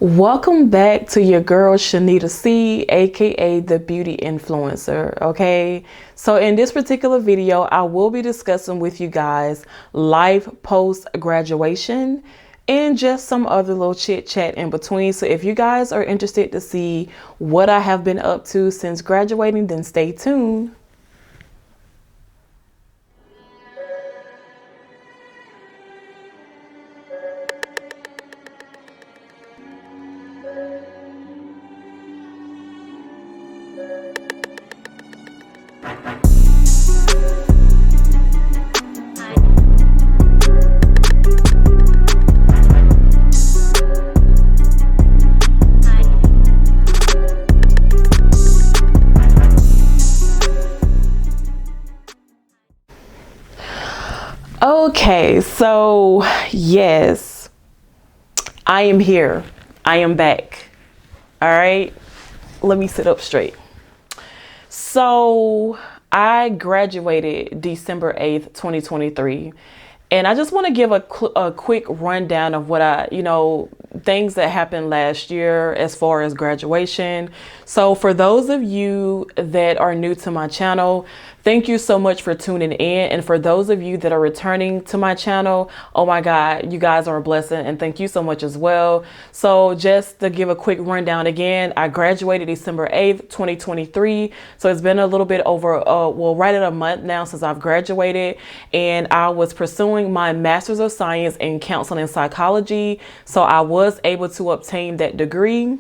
Welcome back to your girl Shenita C, aka the beauty influencer. Okay, so in this particular video I will be discussing with you guys life post graduation and just some other little chit chat in between. So if you guys are interested to see what I have been up to since graduating, then stay tuned. Okay, so yes, I am here. I am back. All right, let me sit up straight. So I graduated December 8th, 2023. And I just want to give a quick rundown of what things that happened last year as far as graduation. So for those of you that are new to my channel, thank you so much for tuning in. And for those of you that are returning to my channel, oh my God, you guys are a blessing. And thank you so much as well. So just to give a quick rundown again, I graduated December 8th, 2023. So it's been a little bit over, right at a month now since I've graduated. And I was pursuing my Master's of Science in Counseling and Psychology. So I was able to obtain that degree.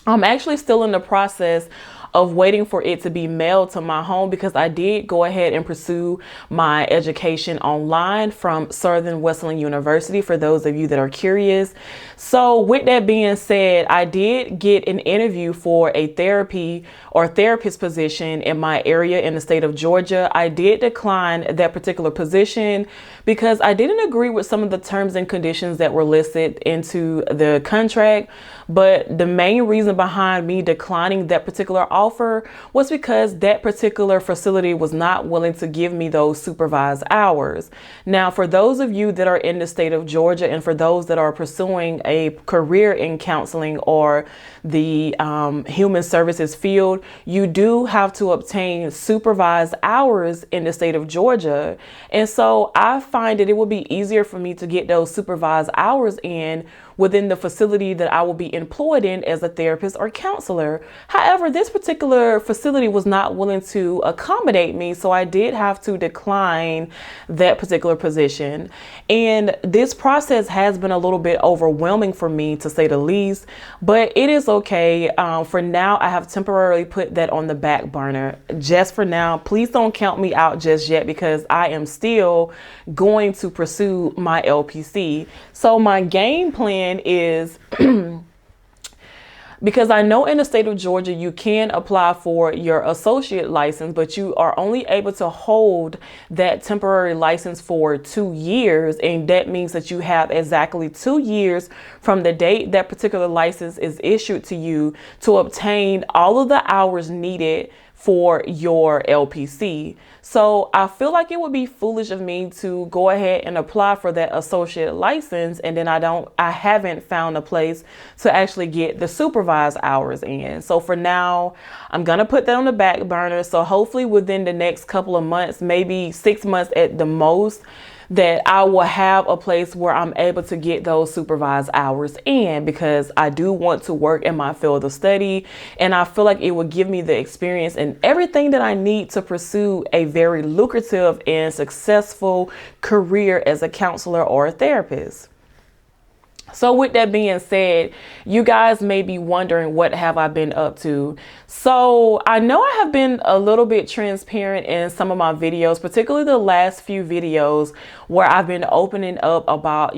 I'm actually still in the process of waiting for it to be mailed to my home because I did go ahead and pursue my education online from Southern Wesleyan University, for those of you that are curious. So with that being said, I did get an interview for a therapist position in my area in the state of Georgia. I did decline that particular position because I didn't agree with some of the terms and conditions that were listed into the contract. But the main reason behind me declining that particular offer was because that particular facility was not willing to give me those supervised hours. Now, for those of you that are in the state of Georgia and for those that are pursuing a career in counseling or the human services field, you do have to obtain supervised hours in the state of Georgia. And so I find that it would be easier for me to get those supervised hours in within the facility that I will be employed in as a therapist or counselor. However, this particular facility was not willing to accommodate me, so I did have to decline that particular position. And this process has been a little bit overwhelming for me, to say the least, but it is okay. For now, I have temporarily put that on the back burner just for now. Please don't count me out just yet because I am still going to pursue my LPC. So my game plan is because I know in the state of Georgia, you can apply for your associate license, but you are only able to hold that temporary license for 2 years. And that means that you have exactly 2 years from the date that particular license is issued to you to obtain all of the hours needed for your LPC. So I feel like it would be foolish of me to go ahead and apply for that associate license and then I haven't found a place to actually get the supervised hours in. So for now, I'm gonna put that on the back burner. So hopefully within the next couple of months, maybe 6 months at the most, that I will have a place where I'm able to get those supervised hours in, because I do want to work in my field of study. And I feel like it will give me the experience and everything that I need to pursue a very lucrative and successful career as a counselor or a therapist. So with that being said, you guys may be wondering, what have I been up to? So I know I have been a little bit transparent in some of my videos, particularly the last few videos where I've been opening up about,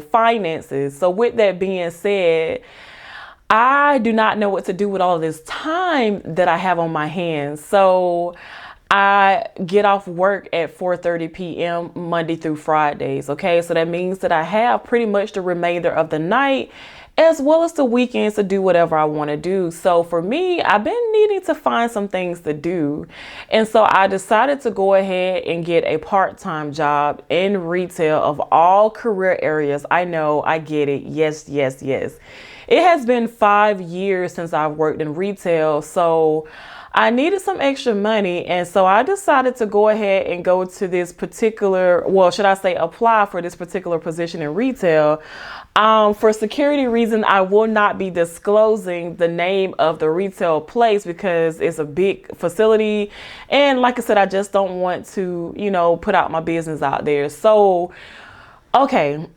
finances. So with that being said, I do not know what to do with all of this time that I have on my hands. So I get off work at 4:30 p.m. Monday through Fridays. Okay, so that means that I have pretty much the remainder of the night as well as the weekends to do whatever I want to do. So for me, I've been needing to find some things to do. And so I decided to go ahead and get a part-time job in retail of all career areas. I know, I get it. Yes, yes, yes. it has been 5 years since I've worked in retail. So I needed some extra money. And so I decided to go ahead and go to this particular, well, should I say apply for this particular position in retail. For security reasons, I will not be disclosing the name of the retail place because it's a big facility. And like I said, I just don't want to, put out my business out there. So, okay.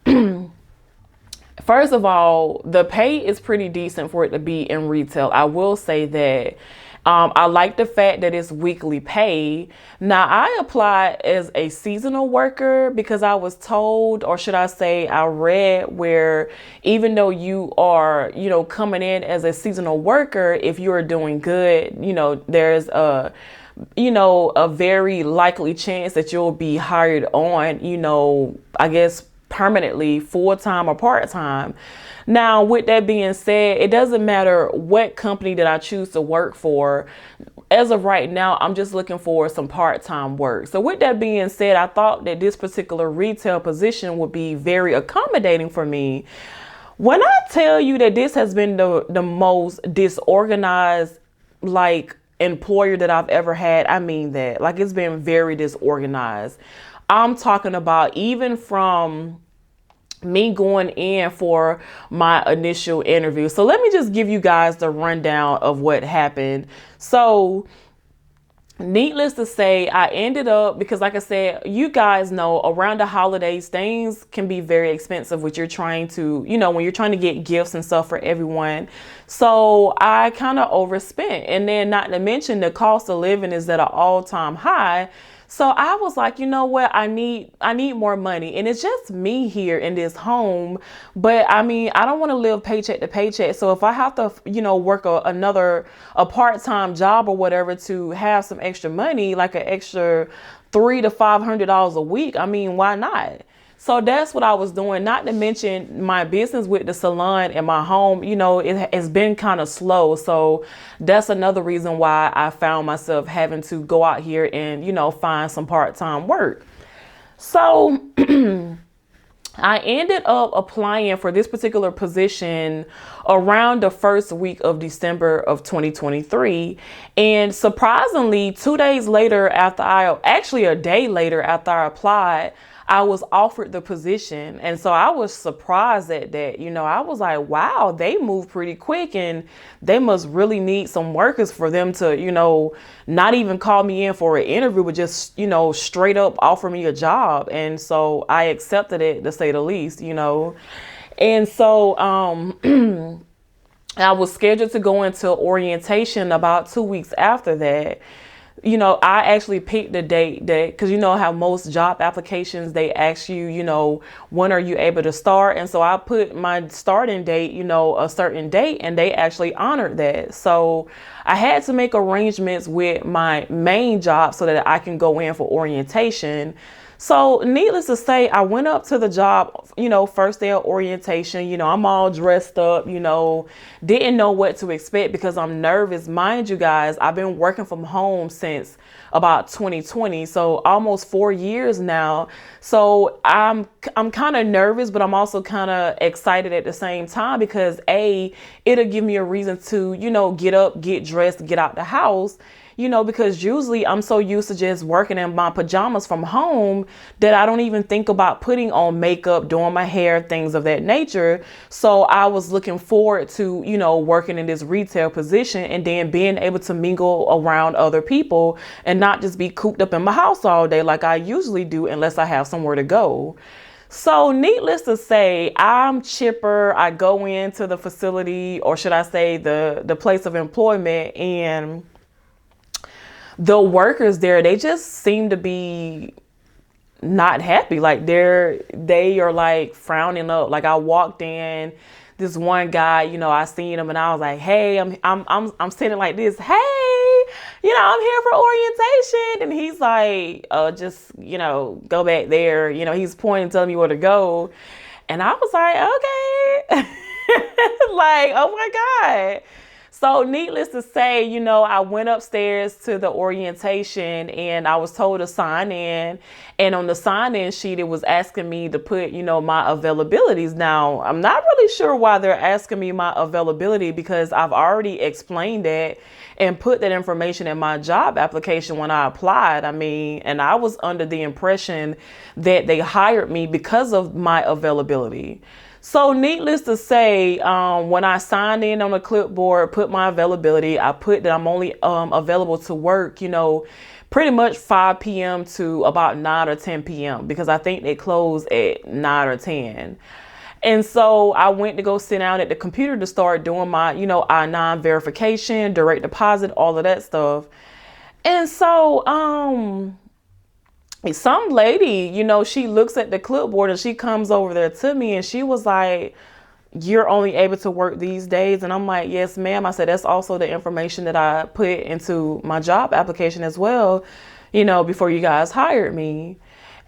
First of all, the pay is pretty decent for it to be in retail. I will say that. I like the fact that it's weekly pay. Now, I applied as a seasonal worker because I was told, or should I say, I read where even though you are, coming in as a seasonal worker, if you are doing good, there's a very likely chance that you'll be hired on, I guess permanently, full-time or part-time. Now, with that being said, it doesn't matter what company that I choose to work for. As of right now, I'm just looking for some part-time work. So with that being said, I thought that this particular retail position would be very accommodating for me. When I tell you that this has been the most disorganized, employer that I've ever had, I mean that. It's been very disorganized. I'm talking about even from me going in for my initial interview. So let me just give you guys the rundown of what happened. So needless to say, I ended up, because like I said, you guys know around the holidays, things can be very expensive when you're trying to, when you're trying to get gifts and stuff for everyone. So I kind of overspent. And then not to mention the cost of living is at an all-time high. So I was like, you know what? I need more money. And it's just me here in this home. But I mean, I don't want to live paycheck to paycheck. So if I have to, work a part-time job or whatever to have some extra money, like an extra $300 to $500 a week, I mean, why not? So that's what I was doing. Not to mention my business with the salon and my home, it's been kind of slow. So that's another reason why I found myself having to go out here and, find some part-time work. So I ended up applying for this particular position around the first week of December of 2023. And surprisingly, 2 days later actually a day later after I applied, I was offered the position. And so I was surprised at that. I was like, wow, they move pretty quick and they must really need some workers for them to, not even call me in for an interview, but just, straight up offer me a job. And so I accepted it, to say the least, And so I was scheduled to go into orientation about 2 weeks after that. I actually picked the date because how most job applications, they ask you, when are you able to start? And so I put my starting date, a certain date, and they actually honored that. So I had to make arrangements with my main job so that I can go in for orientation. So needless to say, I went up to the job, first day of orientation, I'm all dressed up, didn't know what to expect because I'm nervous. Mind you guys, I've been working from home since about 2020. So almost 4 years now. So I'm kind of nervous, but I'm also kind of excited at the same time because it'll give me a reason to, get up, get dressed, get out the house. Because usually I'm so used to just working in my pajamas from home that I don't even think about putting on makeup, doing my hair, things of that nature. So I was looking forward to, working in this retail position and then being able to mingle around other people and not just be cooped up in my house all day like I usually do unless I have somewhere to go. So needless to say, I'm chipper. I go into the facility, or should I say the place of employment, and the workers there, they just seem to be not happy. Like they are like frowning up. Like I walked in, this one guy, I seen him and I was like, hey, I'm sitting like this. Hey, I'm here for orientation. And he's like, just, go back there. He's pointing, telling me where to go. And I was like, okay. Like, oh my God. So needless to say, I went upstairs to the orientation and I was told to sign in. And on the sign in sheet, it was asking me to put, my availabilities. Now, I'm not really sure why they're asking me my availability because I've already explained that and put that information in my job application when I applied. And I was under the impression that they hired me because of my availability. So needless to say, when I signed in on the clipboard, put my availability, I put that I'm only available to work, pretty much 5 p.m. to about 9 or 10 p.m. because I think they close at 9 or 10. And so I went to go sit down at the computer to start doing my, I-9 verification, direct deposit, all of that stuff. And so, some lady, she looks at the clipboard and she comes over there to me and she was like, "You're only able to work these days?" And I'm like, "Yes, ma'am." I said, "That's also the information that I put into my job application as well, before you guys hired me."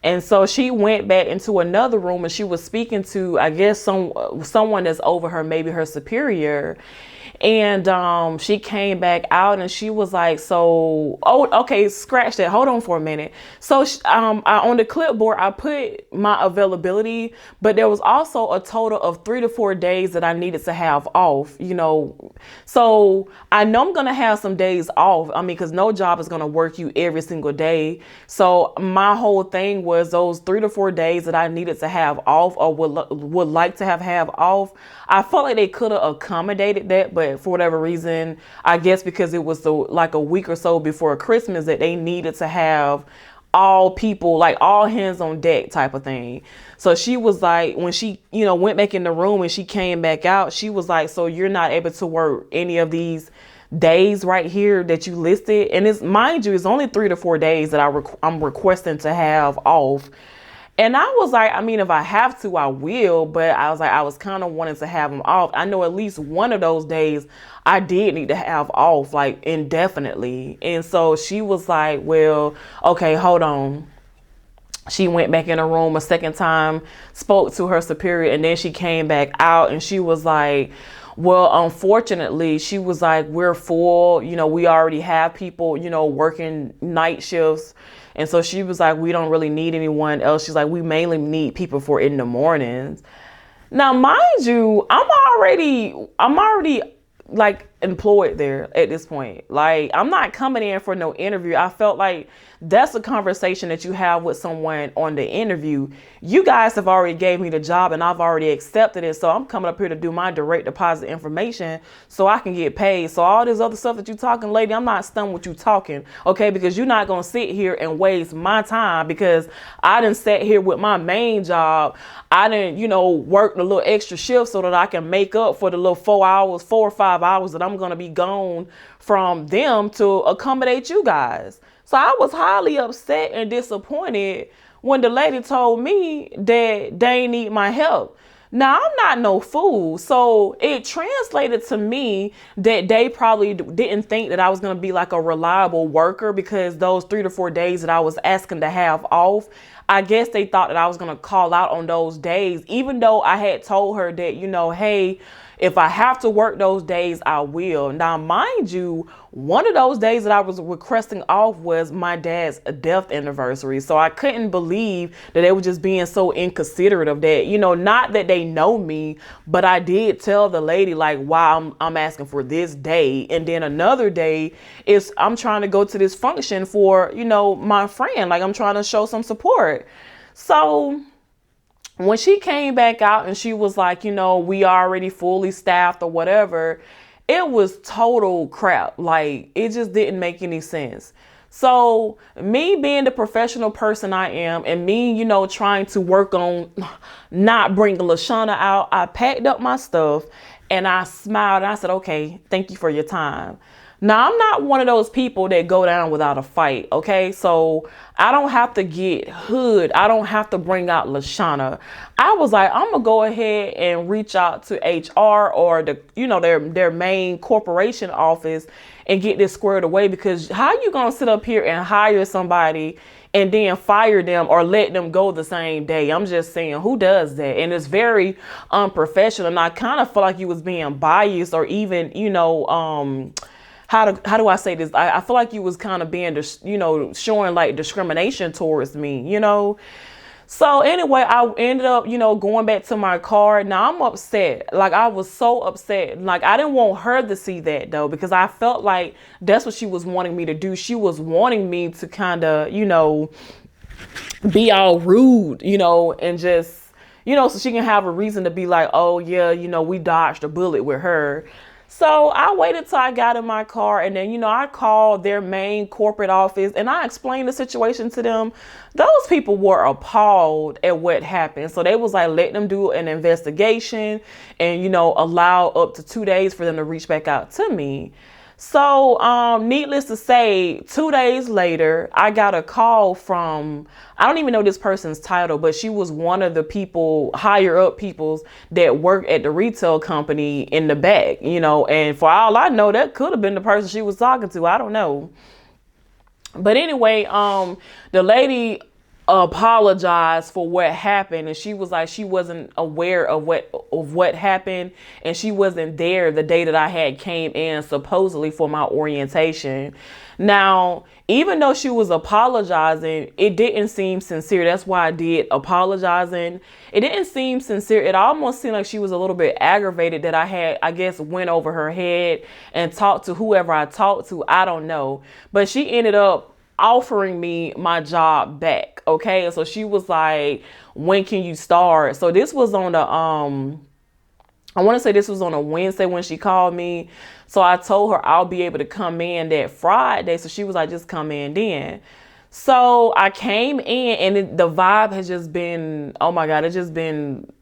And so she went back into another room and she was speaking to, I guess, someone that's over her, maybe her superior. And she came back out and she was like, okay, scratch that. Hold on for a minute. So on the clipboard, I put my availability, but there was also a total of 3 to 4 days that I needed to have off, So I know I'm going to have some days off. Because no job is going to work you every single day. So my whole thing was those 3 to 4 days that I needed to have off or would like to have off. I felt like they could have accommodated that, but for whatever reason, I guess because it was like a week or so before Christmas that they needed to have all people, like all hands on deck type of thing. So she was like, when she, went back in the room and she came back out, she was like, "So you're not able to work any of these days right here that you listed?" And mind you, it's only 3 to 4 days that I'm requesting to have off. And I was like, if I have to, I will. But I was like, I was kind of wanting to have them off. I know at least one of those days I did need to have off, like indefinitely. And so she was like, "Well, okay, hold on." She went back in her room a second time, spoke to her superior, and then she came back out and she was like, "Well, unfortunately," she was like, "we're full. We already have people, working night shifts." And so she was like, "We don't really need anyone else." She's like, "We mainly need people for in the mornings." Now, mind you, I'm already like employed there at this point. Like, I'm not coming in for no interview. I felt like that's a conversation that you have with someone on the interview. You guys have already gave me the job and I've already accepted it. So I'm coming up here to do my direct deposit information so I can get paid. So all this other stuff that you talking, lady, I'm not stunned with you talking, okay? Because you're not going to sit here and waste my time because I done sat here with my main job. I didn't, work a little extra shift so that I can make up for the little 4 or 5 hours that I'm going to be gone from them to accommodate you guys. So I was highly upset and disappointed when the lady told me that they need my help. Now, I'm not no fool. So it translated to me that they probably didn't think that I was going to be like a reliable worker because those 3 to 4 days that I was asking to have off, I guess they thought that I was going to call out on those days, even though I had told her that, hey, if I have to work those days, I will. Now, mind you, one of those days that I was requesting off was my dad's death anniversary. So I couldn't believe that they were just being so inconsiderate of that. Not that they know me, but I did tell the lady, like, wow, I'm asking for this day. And then another day is I'm trying to go to this function for, my friend. Like, I'm trying to show some support. So when she came back out and she was like, we already fully staffed or whatever, it was total crap. Like, it just didn't make any sense. So me being the professional person I am and me, trying to work on not bringing LaShawna out, I packed up my stuff and I smiled and I said, "Okay, thank you for your time." Now, I'm not one of those people that go down without a fight, okay? So I don't have to get hood. I don't have to bring out Lashana. I was like, I'm gonna go ahead and reach out to HR or their main corporation office and get this squared away, because how you gonna sit up here and hire somebody and then fire them or let them go the same day? I'm just saying, who does that? And it's very unprofessional. And I kind of feel like you was being biased, or even, how do I say this? I feel like you was kind of being, showing like discrimination towards me, So anyway, I ended up, going back to my car. Now I'm upset. Like, I was so upset. Like, I didn't want her to see that though, because I felt like that's what she was wanting me to do. She was wanting me to kind of, be all rude, and just, so she can have a reason to be like, oh yeah, we dodged a bullet with her. So I waited till I got in my car, and then, I called their main corporate office and I explained the situation to them. Those people were appalled at what happened. So they was like, let them do an investigation and, allow up to 2 days for them to reach back out to me. So, needless to say, 2 days later, I got a call from, I don't even know this person's title, but she was one of the people, higher up peoples that work at the retail company in the back, and for all I know, that could have been the person she was talking to. I don't know. But anyway, the lady apologized for what happened, and she was like, she wasn't aware of what happened, and she wasn't there the day that I had came in supposedly for my orientation. Now, even though she was apologizing, it didn't seem sincere. That's why I did apologizing. It didn't seem sincere. It almost seemed like she was a little bit aggravated that I had, I guess, went over her head and talked to whoever I talked to. I don't know. But she ended up offering me my job back. Okay. So she was like, when can you start? So this was on I want to say this was on a Wednesday when she called me. So I told her I'll be able to come in that Friday. So she was like, just come in then. So I came in, and the vibe has just been, oh my God, it's just been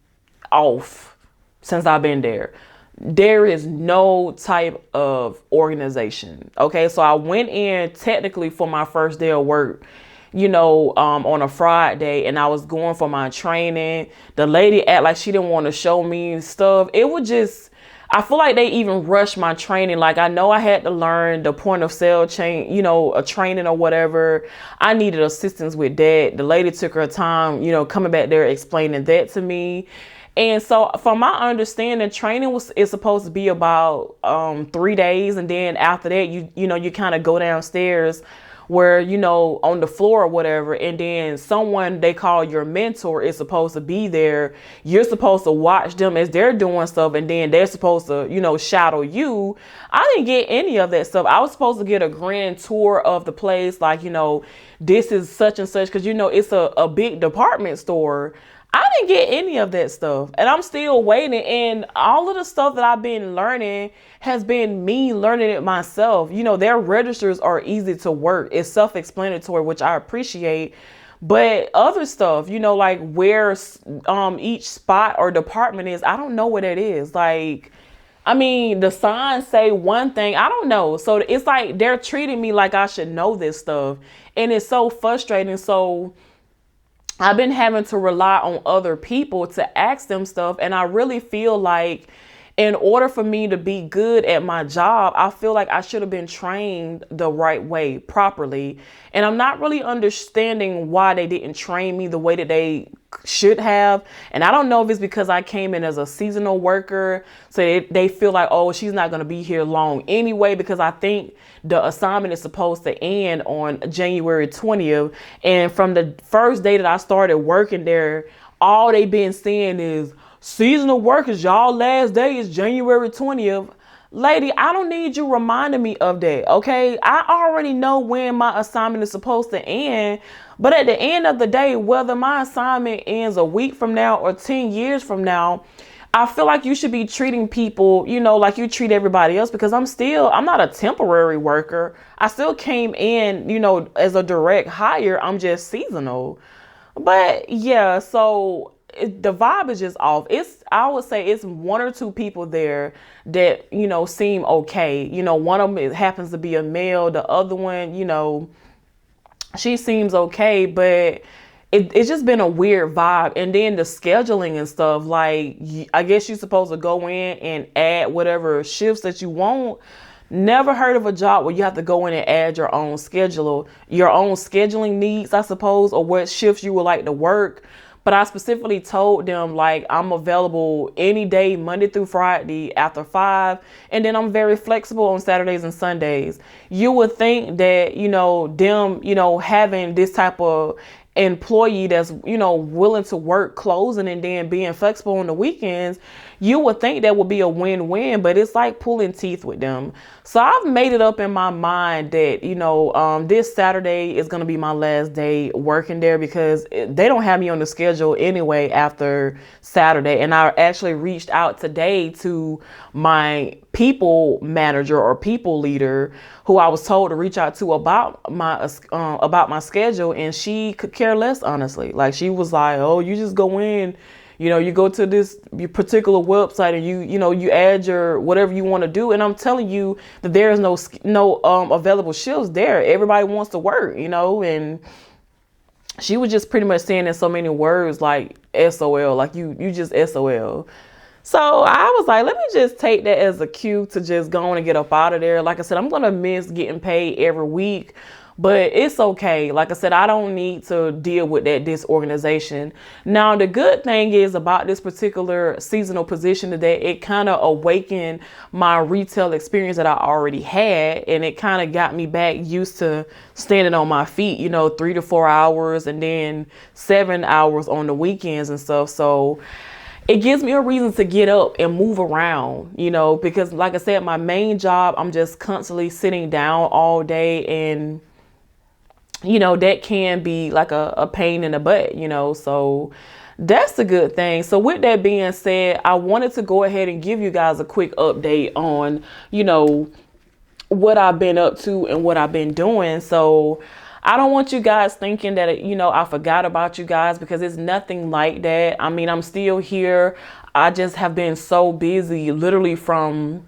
off since I've been there. There is no type of organization. Okay. So I went in technically for my first day of work, on a Friday, and I was going for my training. The lady acted like she didn't want to show me stuff. It was just, I feel like they even rushed my training. Like, I know I had to learn the point of sale chain, a training or whatever. I needed assistance with that. The lady took her time, coming back there explaining that to me. And so from my understanding, training is supposed to be about 3 days. And then after that, you kind of go downstairs where, on the floor or whatever. And then someone they call your mentor is supposed to be there. You're supposed to watch them as they're doing stuff. And then they're supposed to, shadow you. I didn't get any of that stuff. I was supposed to get a grand tour of the place. Like, this is such and such. Because, it's a big department store. I didn't get any of that stuff, and I'm still waiting. And all of the stuff that I've been learning has been me learning it myself. Their registers are easy to work. It's self-explanatory, which I appreciate. But other stuff, like where each spot or department is, I don't know what it is. Like, I mean, the signs say one thing. I don't know. So it's like they're treating me like I should know this stuff, and it's so frustrating. So I've been having to rely on other people to ask them stuff. And I really feel like in order for me to be good at my job, I feel like I should have been trained the right way, properly. And I'm not really understanding why they didn't train me the way that they should have. And I don't know if it's because I came in as a seasonal worker, so they feel like, oh, she's not going to be here long anyway, because I think the assignment is supposed to end on January 20th. And from the first day that I started working there, all they've been saying is, seasonal workers, y'all last day is January 20th. Lady, I don't need you reminding me of that, okay? I already know when my assignment is supposed to end. But at the end of the day, whether my assignment ends a week from now or 10 years from now, I feel like you should be treating people, like you treat everybody else, because I'm not a temporary worker. I still came in, as a direct hire. I'm just seasonal. But yeah, so the vibe is just off. I would say it's one or two people there that, you know, seem okay. You know, one of them, it happens to be a male. The other one, you know, she seems okay, but it's just been a weird vibe. And then the scheduling and stuff, like, I guess you're supposed to go in and add whatever shifts that you want. Never heard of a job where you have to go in and add your own schedule, your own scheduling needs, I suppose, or what shifts you would like to work. But I specifically told them, like, I'm available any day, Monday through Friday after 5. And then I'm very flexible on Saturdays and Sundays. You would think that, you know, them, you know, having this type of employee that's, you know, willing to work closing and then being flexible on the weekends, you would think that would be a win-win, but it's like pulling teeth with them. So I've made it up in my mind that, you know, this Saturday is going to be my last day working there, because they don't have me on the schedule anyway after Saturday. And I actually reached out today to my people manager or people leader, who I was told to reach out to about my schedule, and she could care less, honestly. Like, she was like, oh, you just go in, you know, you go to this particular website and you know, you add your whatever you want to do. And I'm telling you that there is no available shifts there. Everybody wants to work, you know. And she was just pretty much saying in so many words, like, SOL, like you just SOL. So I was like, let me just take that as a cue to just go on and get up out of there. Like I said, I'm going to miss getting paid every week, but it's okay. Like I said, I don't need to deal with that disorganization. Now, the good thing is about this particular seasonal position today, it kind of awakened my retail experience that I already had. And it kind of got me back used to standing on my feet, you know, 3 to 4 hours and then 7 hours on the weekends and stuff. So it gives me a reason to get up and move around, you know, because like I said, my main job, I'm just constantly sitting down all day, and, you know, that can be like a pain in the butt, you know, so that's a good thing. So with that being said, I wanted to go ahead and give you guys a quick update on, you know, what I've been up to and what I've been doing. So I don't want you guys thinking that, you know, I forgot about you guys, because it's nothing like that. I mean, I'm still here. I just have been so busy, literally from,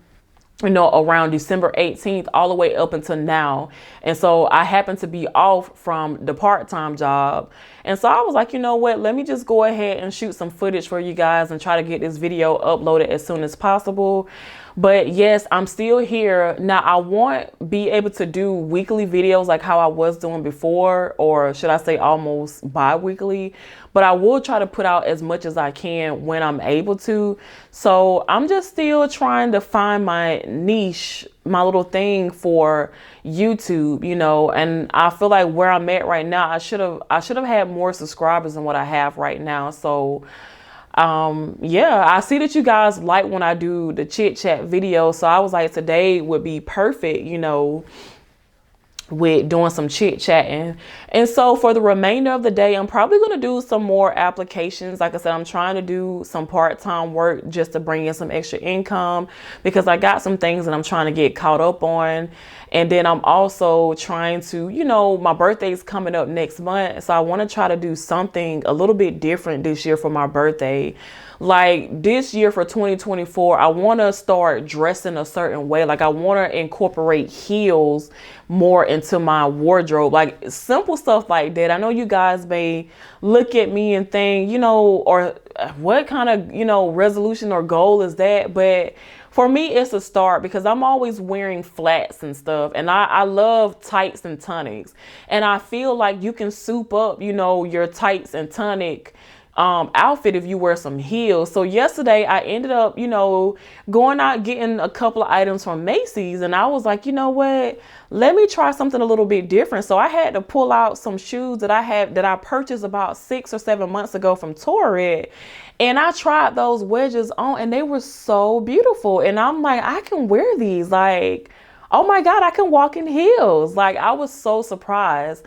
you know, around December 18th all the way up until now. And so I happen to be off from the part-time job. And so I was like, you know what, let me just go ahead and shoot some footage for you guys and try to get this video uploaded as soon as possible. But yes, I'm still here. Now, I won't be able to do weekly videos like how I was doing before, or should I say almost bi-weekly, but I will try to put out as much as I can when I'm able to. So I'm just still trying to find my niche, my little thing for YouTube, you know, and I feel like where I'm at right now, I should have had more subscribers than what I have right now. So yeah, I see that you guys like when I do the chit chat video. So I was like, today would be perfect, you know, with doing some chit chatting. And so for the remainder of the day, I'm probably going to do some more applications. Like I said, I'm trying to do some part-time work just to bring in some extra income, because I got some things that I'm trying to get caught up on. And then I'm also trying to, you know, my birthday is coming up next month. So I want to try to do something a little bit different this year for my birthday. Like this year for 2024, I want to start dressing a certain way. Like I want to incorporate heels more into my wardrobe, like simple stuff like that. I know you guys may look at me and think, you know, or what kind of, you know, resolution or goal is that? But for me, it's a start, because I'm always wearing flats and stuff. And I love tights and tunics. And I feel like you can soup up, you know, your tights and tunic outfit if you wear some heels. So yesterday I ended up, you know, going out getting a couple of items from Macy's, and I was like, you know what, let me try something a little bit different. So I had to pull out some shoes that I purchased about 6 or 7 months ago from Torrid, and I tried those wedges on, and they were so beautiful. And I'm like, I can wear these, like, oh my God, I can walk in heels. Like, I was so surprised.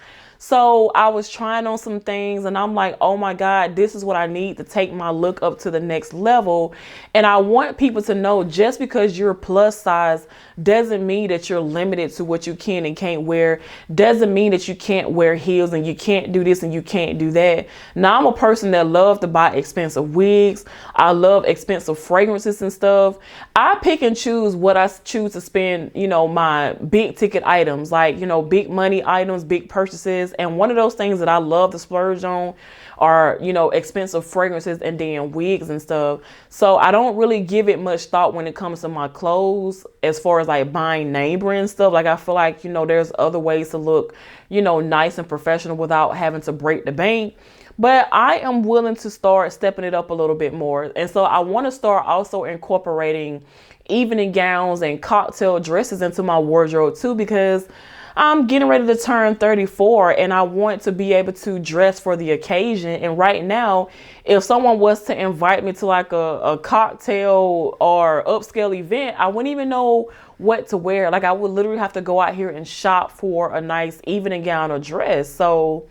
So I was trying on some things and I'm like, oh my God, this is what I need to take my look up to the next level. And I want people to know, just because you're plus size doesn't mean that you're limited to what you can and can't wear. Doesn't mean that you can't wear heels and you can't do this and you can't do that. Now, I'm a person that loves to buy expensive wigs. I love expensive fragrances and stuff. I pick and choose what I choose to spend, you know, my big ticket items, like, you know, big money items, big purchases. And one of those things that I love to splurge on are, you know, expensive fragrances and then wigs and stuff. So I don't really give it much thought when it comes to my clothes, as far as like buying name brand stuff. Like, I feel like, you know, there's other ways to look, you know, nice and professional without having to break the bank. But I am willing to start stepping it up a little bit more. And so I want to start also incorporating evening gowns and cocktail dresses into my wardrobe too, because I'm getting ready to turn 34 and I want to be able to dress for the occasion. And right now, if someone was to invite me to like a cocktail or upscale event, I wouldn't even know what to wear. Like, I would literally have to go out here and shop for a nice evening gown or dress. So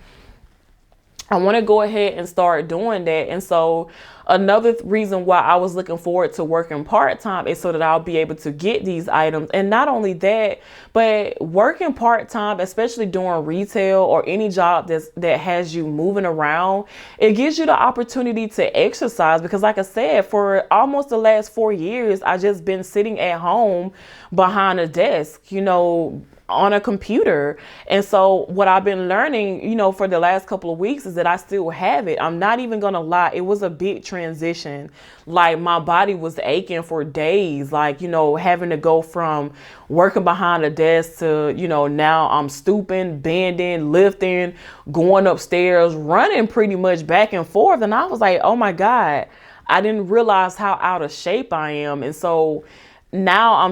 I want to go ahead and start doing that. And so another reason why I was looking forward to working part-time is so that I'll be able to get these items. And not only that, but working part-time, especially doing retail or any job that has you moving around, it gives you the opportunity to exercise. Because like I said, for almost the last 4 years, I just been sitting at home behind a desk, you know, on a computer. And so what I've been learning, you know, for the last couple of weeks is that I still have it. I'm not even gonna lie. It was a big transition. Like, my body was aching for days, like, you know, having to go from working behind a desk to, you know, now I'm stooping, bending, lifting, going upstairs, running pretty much back and forth. And I was like, oh my God, I didn't realize how out of shape I am. And so now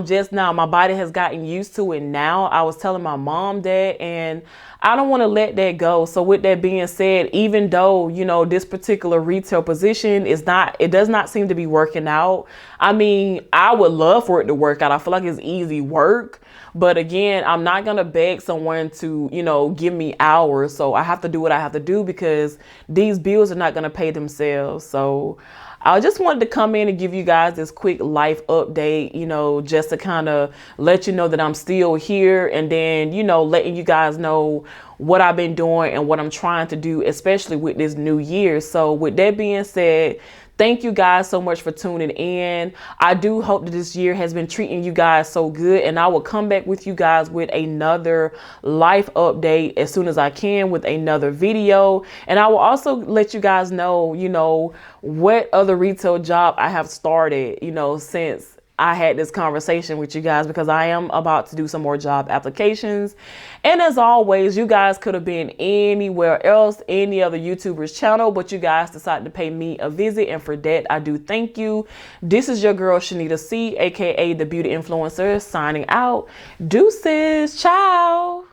my body has gotten used to it. Now I was telling my mom that, and I don't want to let that go. So with that being said, even though, you know, this particular retail position it does not seem to be working out. I mean, I would love for it to work out. I feel like it's easy work, but again, I'm not going to beg someone to, you know, give me hours. So I have to do what I have to do because these bills are not going to pay themselves. So I just wanted to come in and give you guys this quick life update, you know, just to kind of let you know that I'm still here, and then, you know, letting you guys know what I've been doing and what I'm trying to do, especially with this new year. So with that being said, thank you guys so much for tuning in. I do hope that this year has been treating you guys so good, and I will come back with you guys with another life update as soon as I can with another video. And I will also let you guys know, you know, what other retail job I have started, you know, since I had this conversation with you guys, because I am about to do some more job applications. And as always, you guys could have been anywhere else, any other YouTuber's channel, but you guys decided to pay me a visit. And for that, I do thank you. This is your girl, Shenita C, aka the Beauty Influencer, signing out. Deuces. Ciao.